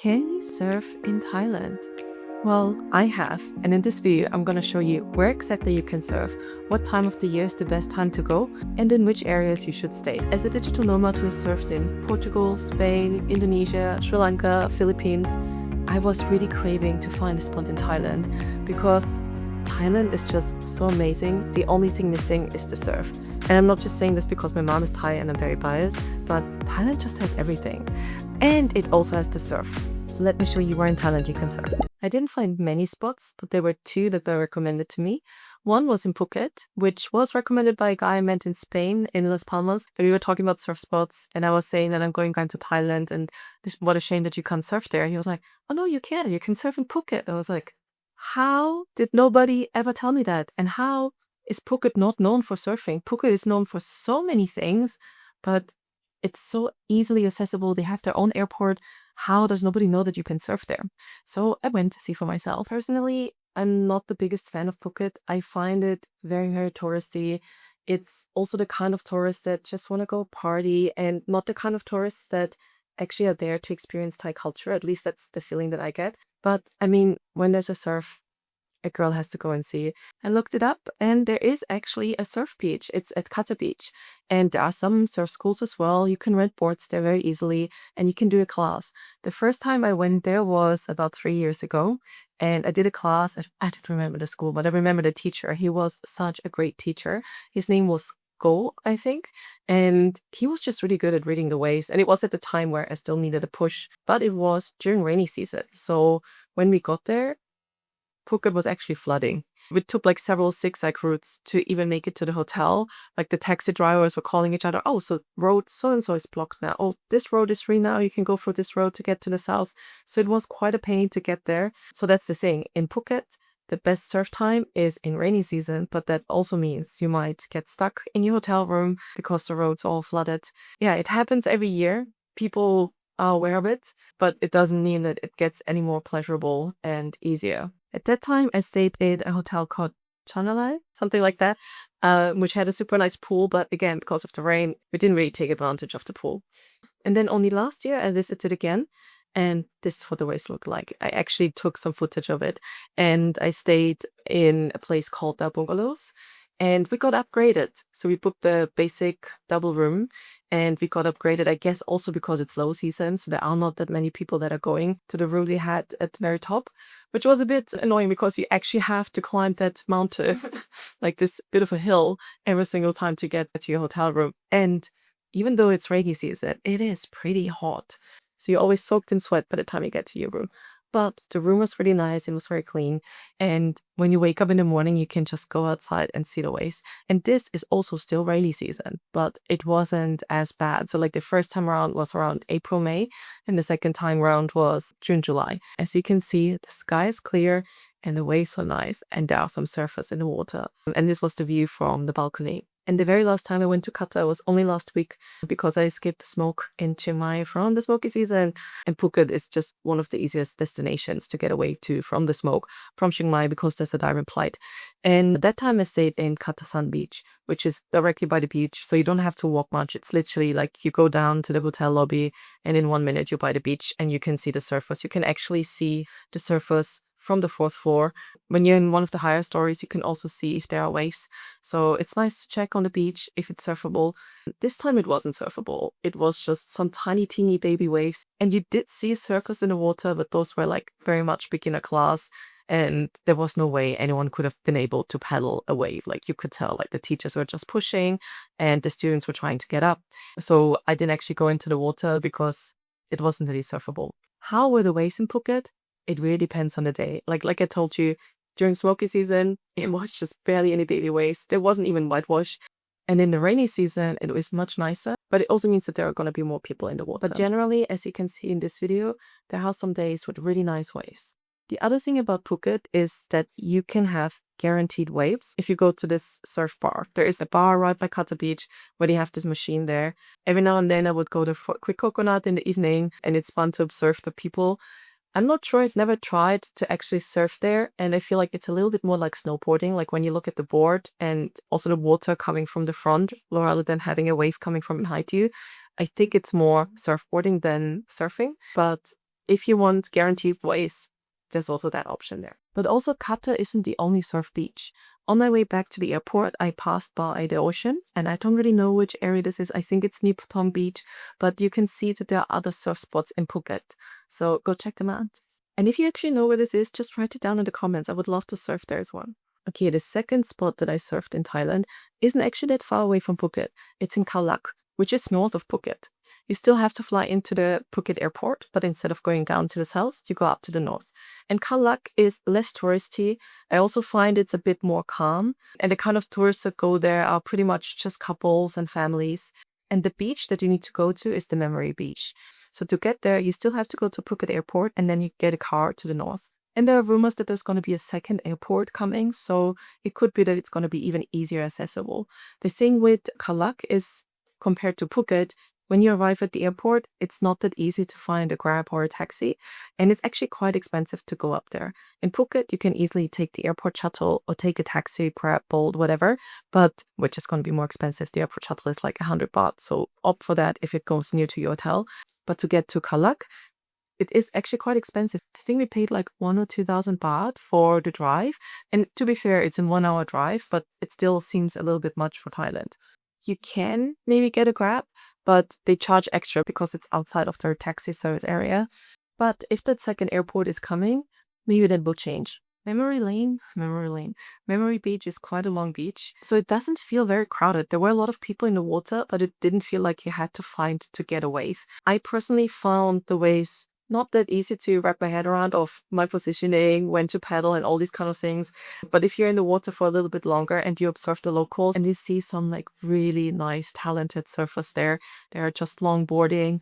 Can you surf in Thailand? Well, I have, and in this video, I'm gonna show you where exactly you can surf, what time of the year is the best time to go, and in which areas you should stay. As a digital nomad who has surfed in Portugal, Spain, Indonesia, Sri Lanka, Philippines, I was really craving to find a spot in Thailand because Thailand is just so amazing. The only thing missing is the surf. And I'm not just saying this because my mom is Thai and I'm very biased, but Thailand just has everything. And it also has the surf. So let me show you where in Thailand you can surf. I didn't find many spots, but there were two that were recommended to me. One was in Phuket, which was recommended by a guy I met in Spain, in Las Palmas. And we were talking about surf spots, and I was saying that I'm going to Thailand, and what a shame that you can't surf there. He was like, oh no, you can. You can surf in Phuket. I was like, how did nobody ever tell me that? And how is Phuket not known for surfing? Phuket is known for so many things, but it's so easily accessible. They have their own airport. How does nobody know that you can surf there? So I went to see for myself. Personally, I'm not the biggest fan of Phuket. I find it very, very touristy. It's also the kind of tourists that just want to go party and not the kind of tourists that actually are there to experience Thai culture. At least that's the feeling that I get. But I mean, when there's a surf, a girl has to go and see. I looked it up and there is actually a surf beach. It's at Kata Beach. And there are some surf schools as well. You can rent boards there very easily and you can do a class. The first time I went there was about 3 years ago. And I did a class. I don't remember the school, but I remember the teacher. He was such a great teacher. His name was Khao, I think. And he was just really good at reading the waves. And it was at the time where I still needed a push, but it was during rainy season. So when we got there, Phuket was actually flooding. We took like several zigzag routes to even make it to the hotel. Like the taxi drivers were calling each other, oh, so road so-and-so is blocked now. Oh, this road is free now. You can go through this road to get to the south. So it was quite a pain to get there. So that's the thing. In Phuket, the best surf time is in rainy season, but that also means you might get stuck in your hotel room because the road's all flooded. Yeah, it happens every year. People are aware of it, but it doesn't mean that it gets any more pleasurable and easier. At that time, I stayed in a hotel called Chanalai, something like that, which had a super nice pool. But again, because of the rain, we didn't really take advantage of the pool. And then only last year, I visited again. And this is what the waves look like. I actually took some footage of it. And I stayed in a place called the Bungalows. And we got upgraded. So we booked the basic double room. And we got upgraded, I guess, also because it's low season. So there are not that many people that are going to the room they had at the very top, which was a bit annoying because you actually have to climb that mountain, like this bit of a hill, every single time to get to your hotel room. And even though it's rainy season, it is pretty hot. So you're always soaked in sweat by the time you get to your room. But the room was really nice. It was very clean. And when you wake up in the morning, you can just go outside and see the waves. And this is also still rainy season, but it wasn't as bad. So like the first time around was around April, May, and the second time around was June, July. As you can see, the sky is clear and the waves are nice. And there are some surfers in the water. And this was the view from the balcony. And the very last time I went to Qatar was only last week because I escaped the smoke in Chiang Mai from the smoky season. And Phuket is just one of the easiest destinations to get away to from the smoke from Chiang Mai because there's a direct flight. And that time I stayed in Katasan Beach, which is directly by the beach. So you don't have to walk much. It's literally like you go down to the hotel lobby and in 1 minute you're by the beach and you can see the surfers. You can actually see the surfers from the fourth floor. When you're in one of the higher stories, you can also see if there are waves. So it's nice to check on the beach if it's surfable. This time it wasn't surfable. It was just some tiny, teeny baby waves. And you did see circles in the water, but those were like very much beginner class. And there was no way anyone could have been able to paddle a wave. Like you could tell, like the teachers were just pushing and the students were trying to get up. So I didn't actually go into the water because it wasn't really surfable. How were the waves in Phuket? It really depends on the day. Like I told you, during smoky season, it was just barely any baby waves. There wasn't even whitewash. And in the rainy season, it was much nicer. But it also means that there are going to be more people in the water. But generally, as you can see in this video, there are some days with really nice waves. The other thing about Phuket is that you can have guaranteed waves if you go to this surf bar. There is a bar right by Kata Beach where they have this machine there. Every now and then I would go to Quick Coconut in the evening and it's fun to observe the people. I'm not sure, I've never tried to actually surf there, and I feel like it's a little bit more like snowboarding, like when you look at the board and also the water coming from the front rather than having a wave coming from behind you. I think it's more surfboarding than surfing, but if you want guaranteed waves, there's also that option there. But also Qatar isn't the only surf beach. On my way back to the airport, I passed by the ocean, and I don't really know which area this is. I think it's near Patong Beach, but you can see that there are other surf spots in Phuket. So go check them out. And if you actually know where this is, just write it down in the comments. I would love to surf there as well. Okay, the second spot that I surfed in Thailand isn't actually that far away from Phuket. It's in Khao, which is north of Phuket. You still have to fly into the Phuket airport, but instead of going down to the south, you go up to the north. And Khao is less touristy. I also find it's a bit more calm. And the kind of tourists that go there are pretty much just couples and families. And the beach that you need to go to is the Memory Beach. So to get there, you still have to go to Phuket airport and then you get a car to the north. And there are rumors that there's going to be a second airport coming, so it could be that it's going to be even easier accessible. The thing with Khao is, compared to Phuket, when you arrive at the airport, it's not that easy to find a Grab or a taxi, and it's actually quite expensive to go up there. In Phuket, you can easily take the airport shuttle or take a taxi, Grab, Bolt, whatever, but which is going to be more expensive. The airport shuttle is like 100 baht, so opt for that if it goes near to your hotel. But to get to Khao, it is actually quite expensive. I think we paid like 1,000 or 2,000 baht for the drive. And to be fair, it's a 1 hour drive, but it still seems a little bit much for Thailand. You can maybe get a Grab, but they charge extra because it's outside of their taxi service area. But if that second airport is coming, maybe that will change. Memory Beach is quite a long beach, so it doesn't feel very crowded. There were a lot of people in the water, but it didn't feel like you had to find to get a wave. I personally found the waves not that easy to wrap my head around of my positioning, when to paddle and all these kind of things. But if you're in the water for a little bit longer and you observe the locals and you see some like really nice, talented surfers there, they're just longboarding.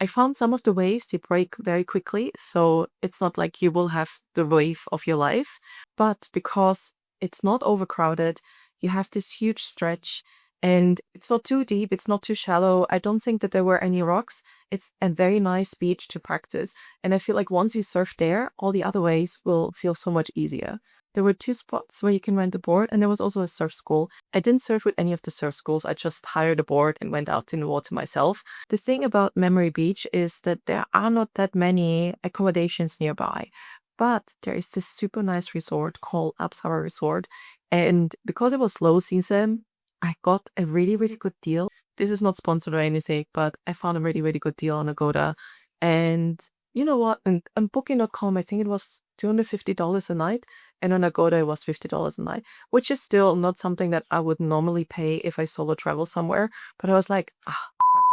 I found some of the waves, they break very quickly, so it's not like you will have the wave of your life. But because it's not overcrowded, you have this huge stretch and it's not too deep, it's not too shallow. I don't think that there were any rocks. It's a very nice beach to practice. And I feel like once you surf there, all the other ways will feel so much easier. There were 2 spots where you can rent a board, and there was also a surf school. I didn't surf with any of the surf schools. I just hired a board and went out in the water myself. The thing about Memory Beach is that there are not that many accommodations nearby. But there is this super nice resort called Apsara Resort. And because it was low season, I got a really, really good deal. This is not sponsored or anything, but I found a really, really good deal on Agoda. And you know what? And on Booking.com, I think it was $250 a night. And on Agoda, it was $50 a night, which is still not something that I would normally pay if I solo travel somewhere. But I was like, f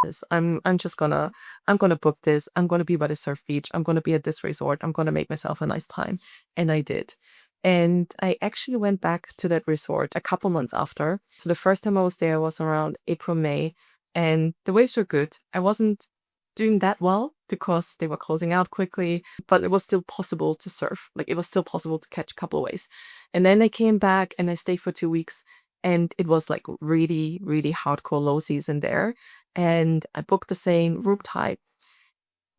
this. I'm gonna book this. I'm gonna be by the surf beach. I'm gonna be at this resort. I'm gonna make myself a nice time. And I did. And I actually went back to that resort a couple months after. So the first time I was there was around April, May, and the waves were good. I wasn't doing that well because they were closing out quickly, but it was still possible to surf. Like it was still possible to catch a couple of waves. And then I came back and I stayed for 2 weeks and it was like really, really hardcore low season there. And I booked the same room type.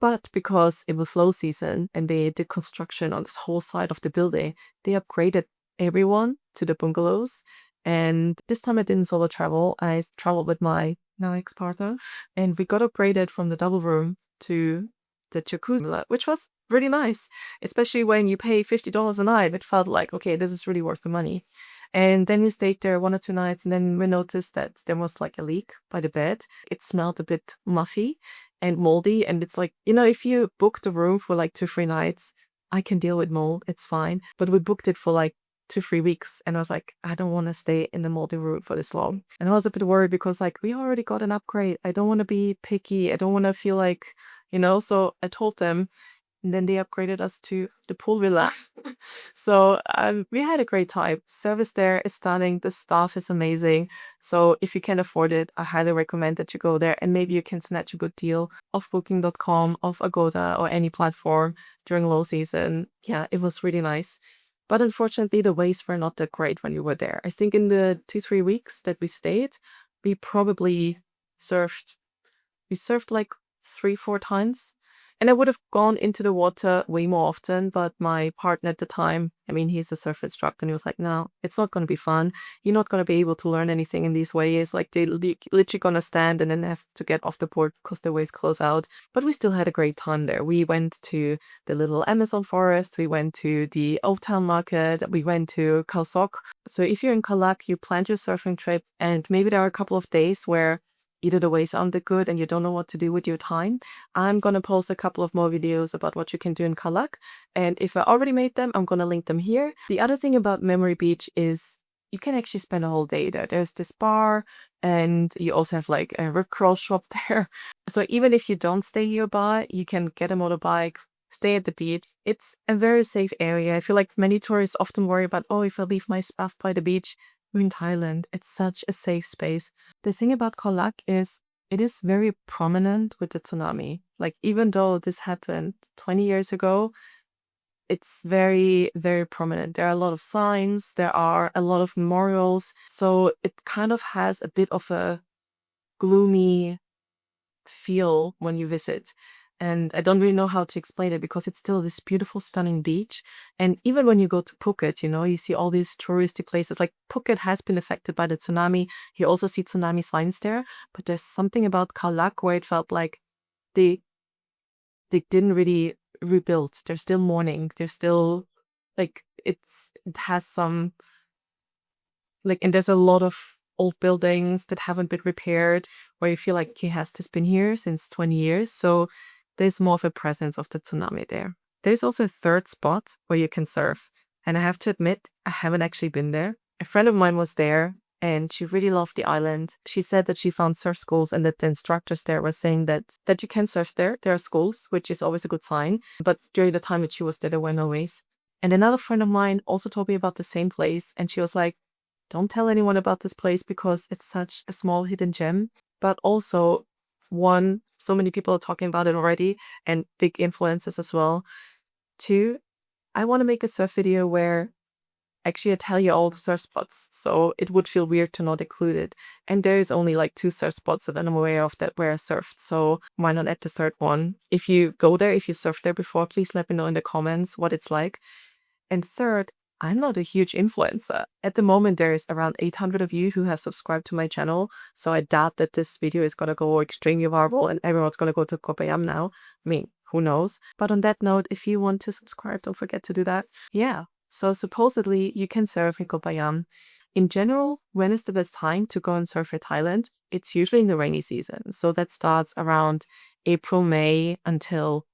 But because it was low season and they did construction on this whole side of the building, they upgraded everyone to the bungalows. And this time I didn't solo travel. I traveled with my now ex-partner, and we got upgraded from the double room to the jacuzzi, which was really nice, especially when you pay $50 a night. It felt like, okay, this is really worth the money. And then we stayed there 1 or 2 nights, and then we noticed that there was like a leak by the bed. It smelled a bit muffy and moldy, and it's like, if you book the room for like 2-3 nights, I can deal with mold, it's fine. But we booked it for like 2-3 weeks, and I was like, I don't want to stay in the moldy room for this long. And I was a bit worried because like we already got an upgrade. I don't want to be picky. I don't want to feel like, so I told them. And then they upgraded us to the pool villa. So we had a great time. Service there is stunning. The staff is amazing. So if you can afford it, I highly recommend that you go there. And maybe you can snatch a good deal off Booking.com, off Agoda, or any platform during low season. Yeah, it was really nice. But unfortunately, the waves were not that great when we were there. I think in the 2-3 weeks that we stayed, we probably surfed like 3-4 times. And I would have gone into the water way more often, but my partner at the time, I mean, he's a surf instructor, and he was like, no, it's not going to be fun. You're not going to be able to learn anything in these waves. Like, they literally going to stand and then have to get off the board because the waves close out. But we still had a great time there. We went to the little Amazon forest. We went to the Old Town Market. We went to Khao. So if you're in Khao, you planned your surfing trip, and maybe there are a couple of days where either the waves aren't that good and you don't know what to do with your time, I'm going to post a couple of more videos about what you can do in Khao. And if I already made them, I'm going to link them here. The other thing about Memory Beach is you can actually spend a whole day there. There's this bar, and you also have like a rip curl shop there. So even if you don't stay nearby, you can get a motorbike, stay at the beach. It's a very safe area. I feel like many tourists often worry about, oh, if I leave my stuff by the beach. We're in Thailand. It's such a safe space. The thing about Khao is it is very prominent with the tsunami. Like, even though this happened 20 years ago, it's very, very prominent. There are a lot of signs. There are a lot of memorials. So it kind of has a bit of a gloomy feel when you visit. And I don't really know how to explain it because it's still this beautiful, stunning beach. And even when you go to Phuket, you see all these touristy places. Like, Phuket has been affected by the tsunami. You also see tsunami signs there. But there's something about Khao where it felt like they didn't really rebuild. They're still mourning. They're still, like, it has some, like, and there's a lot of old buildings that haven't been repaired where you feel like he has just been here since 20 years. So there's more of a presence of the tsunami there. There's also a third spot where you can surf. And I have to admit, I haven't actually been there. A friend of mine was there and she really loved the island. She said that she found surf schools and that the instructors there were saying that you can surf there. There are schools, which is always a good sign. But during the time that she was there were no waves. And another friend of mine also told me about the same place. And she was like, don't tell anyone about this place because it's such a small hidden gem. But also, one, so many people are talking about it already and big influencers as well. Two, I want to make a surf video where actually I tell you all the surf spots, so it would feel weird to not include it. And there is only like 2 surf spots that I'm aware of that where I surfed, so why not add the third one? If you go there, if you surfed there before, please let me know in the comments what it's like. And third, I'm not a huge influencer. At the moment, there is around 800 of you who have subscribed to my channel, so I doubt that this video is gonna go extremely viral and everyone's gonna go to Koh Phayam now. I mean, who knows? But on that note, if you want to subscribe, don't forget to do that. Yeah, so supposedly you can surf in Koh Phayam. In general, when is the best time to go and surf in Thailand? It's usually in the rainy season. So that starts around April, May until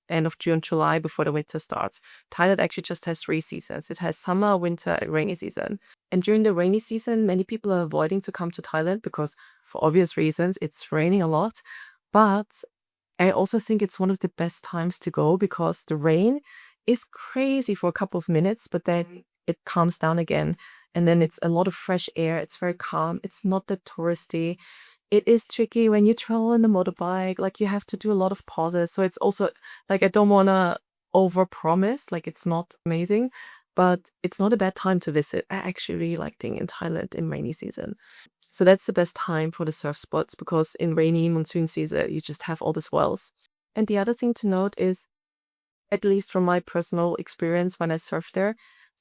end of June, July, before the winter starts. Thailand actually just has 3 seasons. It has summer, winter, and rainy season. And during the rainy season, many people are avoiding to come to Thailand because, for obvious reasons, it's raining a lot. But I also think it's one of the best times to go because the rain is crazy for a couple of minutes, but then it calms down again. And then it's a lot of fresh air. It's very calm. It's not that touristy. It is tricky when you travel on the motorbike, like you have to do a lot of pauses. So it's also like, I don't want to overpromise, like it's not amazing, but it's not a bad time to visit. I actually really like being in Thailand in rainy season. So that's the best time for the surf spots because in rainy monsoon season, you just have all the swells. And the other thing to note is, at least from my personal experience when I surfed there,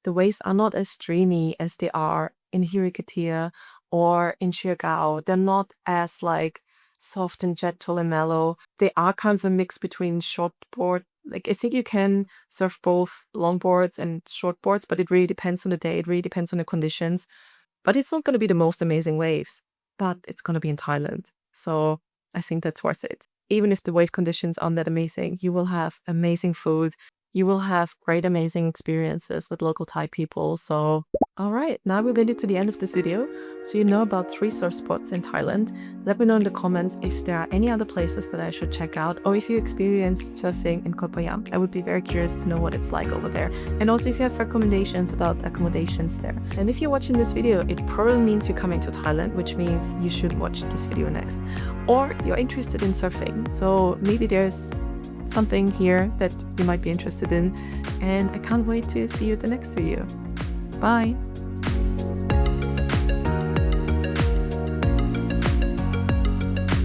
the waves are not as streamy as they are in Hirikatia or in Siargao. They're not as like soft and gentle and mellow. They are kind of a mix between shortboard. Like, I think you can surf both longboards and shortboards, but it really depends on the day. It really depends on the conditions. But it's not going to be the most amazing waves, but it's going to be in Thailand. So I think that's worth it. Even if the wave conditions aren't that amazing, you will have amazing food. You will have great, amazing experiences with local Thai people. So, all right, now we've made it to the end of this video. So you know about 3 surf spots in Thailand. Let me know in the comments if there are any other places that I should check out, or if you experienced surfing in Koh Phayam. I would be very curious to know what it's like over there. And also if you have recommendations about accommodations there. And if you're watching this video, it probably means you're coming to Thailand, which means you should watch this video next. Or you're interested in surfing. So maybe there's something here that you might be interested in, and I can't wait to see you at the next video. Bye!